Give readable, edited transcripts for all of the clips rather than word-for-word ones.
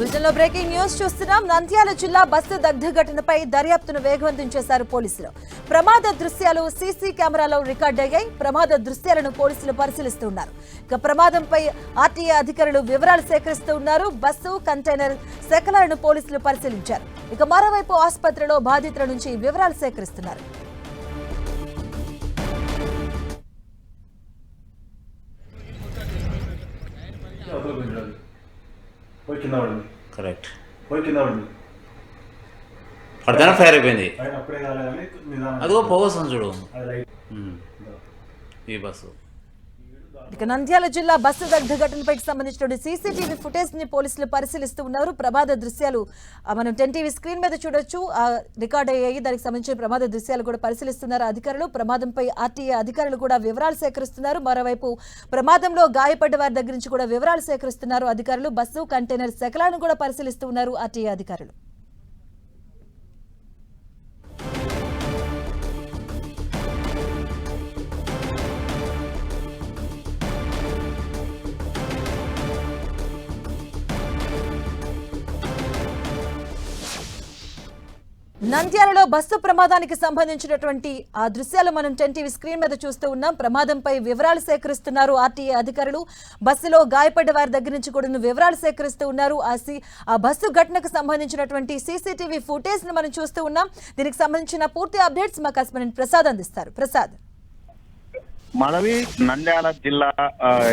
బులెటిన్లో breaking news చూస్తున్నాం. నంద్యాల జిల్లా బస్సు దగ్ధ ఘటనపై దర్యాప్తును వేగవంతం చేశారు పోలీసులు. ప్రమాద దృశ్యాలు సీసీ కెమెరాలో రికార్డయ్యాయి. ప్రమాద దృశ్యాలను పోలీసులు పరిశీలిస్తున్నారు. ఇక ప్రమాదంపై ఆర్టీఏ అధికారులు వివరాలు సేకరిస్తున్నారు. బస్సు కంటైనర్ శకలాలను పోలీసులు పరిశీలించారు. ఇక మరోవైపు ఆసుపత్రిలో బాధితుల నుంచి వివరాలు సేకరిస్తున్నారు. కరెక్ట్ పడతానే ఫైర్ అయిపోయింది. అదిగో పోవస్తుంది చూడు ఈ బస్సు. ఇక నంద్యాల జిల్లా బస్సు దగ్ధ ఘటనపై సంబంధించిన సీసీటీవీ ఫుటేజ్ ని పోలీసులు పరిశీలిస్తూ ఉన్నారు. ప్రమాద దృశ్యాలు మనం 10 టీవీ స్క్రీన్ మీద చూడొచ్చు, రికార్డ్ అయ్యాయి. దానికి సంబంధించిన ప్రమాద దృశ్యాలు కూడా పరిశీలిస్తున్నారు అధికారులు. ప్రమాదంపై ఆర్టీఏ అధికారులు కూడా వివరాలు సేకరిస్తున్నారు. మరోవైపు ప్రమాదంలో గాయపడ్డ వారి దగ్గర నుంచి కూడా వివరాలు సేకరిస్తున్నారు అధికారులు. బస్సు కంటైనర్ శకలాలను కూడా పరిశీలిస్తూ ఉన్నారు ఆర్టీఏ అధికారులు. నంద్యాలలో బస్సు ప్రమాదానికి సంబంధించినటువంటి ఆ దృశ్యాలు మనం 10 టీవీ స్క్రీన్ మీద చూస్తూ ఉన్నాం. ప్రమాదంపై వివరాలు సేకరిస్తున్నారు ఆర్టీఏ అధికారులు. బస్సులో గాయపడ్డ వారి దగ్గర నుంచి కూడా వివరాలు సేకరిస్తూ ఉన్నారు. ఆ బస్సు ఘటనకు సంబంధించినటువంటి సీసీటీవీ ఫుటేజ్ ను మనం చూస్తూ ఉన్నాం. దీనికి సంబంధించిన పూర్తి అప్డేట్స్ మా కరెస్పాండెంట్ ప్రసాద్ అందిస్తారు. ప్రసాద్. మాధవి, నంద్యాల జిల్లా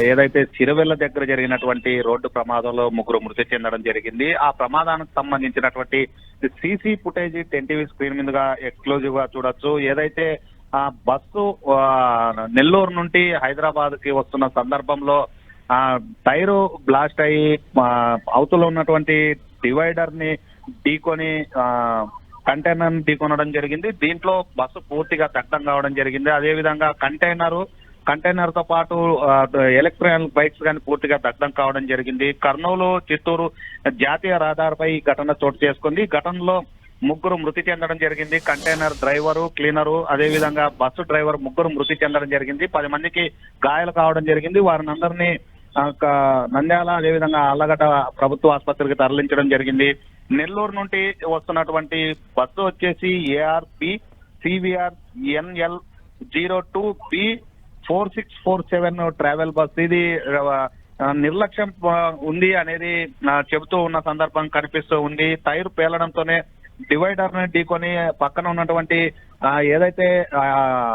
ఏదైతే సిరివెల్ల దగ్గర జరిగినటువంటి రోడ్డు ప్రమాదంలో 3 మృతి చెందడం జరిగింది. ఆ ప్రమాదానికి సంబంధించినటువంటి సీసీ ఫుటేజ్ 10 టీవీ స్క్రీన్ మీదుగా ఎక్స్క్లూజివ్ గా చూడొచ్చు. ఏదైతే ఆ బస్సు నెల్లూరు నుండి హైదరాబాద్ కి వస్తున్న సందర్భంలో టైరు బ్లాస్ట్ అయ్యి అవతల ఉన్నటువంటి డివైడర్ ని ఢీకొని కంటైనర్ ఢీకొనడం జరిగింది. దీంట్లో బస్సు పూర్తిగా దగ్ధం కావడం జరిగింది. అదేవిధంగా కంటైనర్ తో పాటు ఎలక్ట్రానిక్ బైక్స్ కానీ పూర్తిగా దగ్ధం కావడం జరిగింది. కర్నూలు చిత్తూరు జాతీయ రహదారిపై ఈ ఘటన చోటు చేసుకుంది. ఈ ఘటనలో 3 మృతి చెందడం జరిగింది. కంటైనర్ డ్రైవరు, క్లీనరు, అదేవిధంగా బస్సు డ్రైవర్ 3 మృతి చెందడం జరిగింది. 10 మందికి గాయాలు కావడం జరిగింది. వారిని అందరినీ నంద్యాల అదేవిధంగా ఆళ్లగడ్డ ప్రభుత్వ ఆసుపత్రికి తరలించడం జరిగింది. నెల్లూరు నుండి వస్తున్నటువంటి బస్సు వచ్చేసి ARP CVR NL 02B 4647 travel bus. ఇది నిర్లక్ష్యం ఉంది అనేది చెబుతూ ఉన్న సందర్భం కనిపిస్తూ ఉంది. టైర్ పేలడంతోనే డివైడర్ ని ఢీకొని పక్కన ఉన్నటువంటి ఏదైతే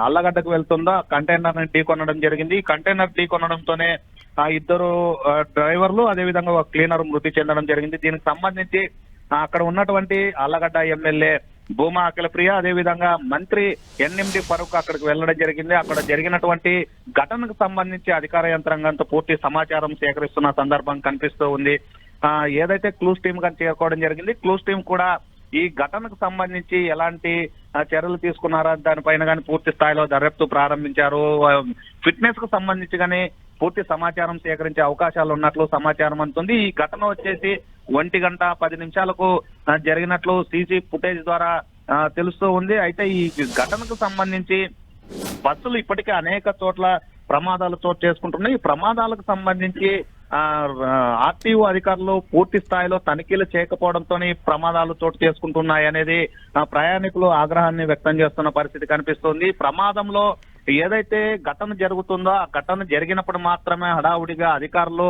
అల్లగడ్డకు వెళ్తుందో కంటైనర్ ని ఢీకొనడం జరిగింది. కంటైనర్ ఢీకొనడంతోనే 2 డ్రైవర్లు అదేవిధంగా ఒక క్లీనర్ మృతి చెందడం జరిగింది. దీనికి సంబంధించి అక్కడ ఉన్నటువంటి అల్లగడ్డ ఎమ్మెల్యే భూమా అఖిలప్రియ అదేవిధంగా మంత్రి NMD ఫరూక్ అక్కడికి వెళ్ళడం జరిగింది. అక్కడ జరిగినటువంటి ఘటనకు సంబంధించి అధికార యంత్రాంగంతో పూర్తి సమాచారం సేకరిస్తున్న సందర్భం కనిపిస్తూ ఉంది. ఏదైతే క్లూస్ టీమ్ గా చేరుకోవడం జరిగింది. క్లూస్ టీమ్ కూడా ఈ ఘటనకు సంబంధించి ఎలాంటి చర్యలు తీసుకున్నారా దానిపైన కానీ పూర్తి స్థాయిలో దర్యాప్తు ప్రారంభించారు. ఫిట్నెస్ కు సంబంధించి కానీ పూర్తి సమాచారం సేకరించే అవకాశాలు ఉన్నట్లు సమాచారం అందుతుంది. ఈ ఘటన వచ్చేసి 1:10 జరిగినట్లు సీసీ ఫుటేజ్ ద్వారా తెలుస్తూ ఉంది. అయితే ఈ ఘటనకు సంబంధించి బస్సులు ఇప్పటికే అనేక చోట్ల ప్రమాదాలు చోటు చేసుకుంటున్నాయి. ఈ ప్రమాదాలకు సంబంధించి ఆర్టీఓ అధికారులు పూర్తి స్థాయిలో తనిఖీలు చేయకపోవడంతో ప్రమాదాలు చోటు చేసుకుంటున్నాయి అనేది ప్రయాణికులు ఆగ్రహాన్ని వ్యక్తం చేస్తున్న పరిస్థితి కనిపిస్తోంది. ప్రమాదంలో ఏదైతే ఘటన జరుగుతుందో ఆ ఘటన జరిగినప్పుడు మాత్రమే హడావుడిగా అధికారులు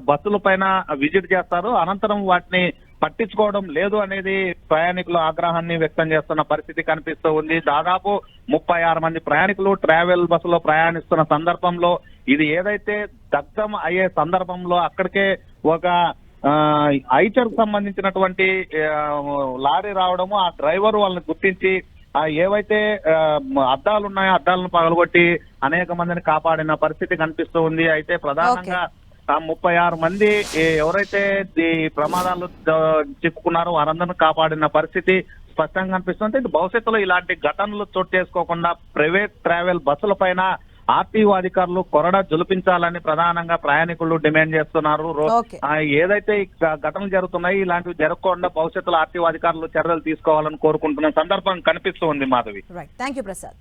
బస్సుల పైన విజిట్ చేస్తారు. అనంతరం వాటిని పట్టించుకోవడం లేదు అనేది ప్రయాణికులు ఆగ్రహాన్ని వ్యక్తం చేస్తున్న పరిస్థితి కనిపిస్తూ ఉంది. దాదాపు 36 మంది ప్రయాణికులు ట్రావెల్ బస్సులో ప్రయాణిస్తున్న సందర్భంలో ఇది ఏదైతే దగ్ధం అయ్యే సందర్భంలో అక్కడికే ఒక ఐచర్ సంబంధించినటువంటి లారీ రావడము, ఆ డ్రైవర్ వాళ్ళని గుర్తించి ఏవైతే అద్దాలు ఉన్నాయో అద్దాలను పగలగొట్టి అనేక మందిని కాపాడిన పరిస్థితి కనిపిస్తూ ఉంది. అయితే ప్రధానంగా 36 మంది ఎవరైతే ఈ ప్రమాదాలు చిక్కుకున్నారో వారందరినీ కాపాడిన పరిస్థితి స్పష్టంగా కనిపిస్తుంది. భవిష్యత్తులో ఇలాంటి ఘటనలు చోటు చేసుకోకుండా ప్రైవేట్ ట్రావెల్ బస్సుల పైన ఆర్టీఓ అధికారులు కొరడా జులిపించాలని ప్రధానంగా ప్రయాణికులు డిమాండ్ చేస్తున్నారు. ఏదైతే ఘటనలు జరుగుతున్నాయి ఇలాంటివి జరగకుండా భవిష్యత్తులో ఆర్టీఓ అధికారులు చర్యలు తీసుకోవాలని కోరుకుంటున్న సందర్భం కనిపిస్తూ ఉంది. మాధవి. థాంక్యూ ప్రసాద్.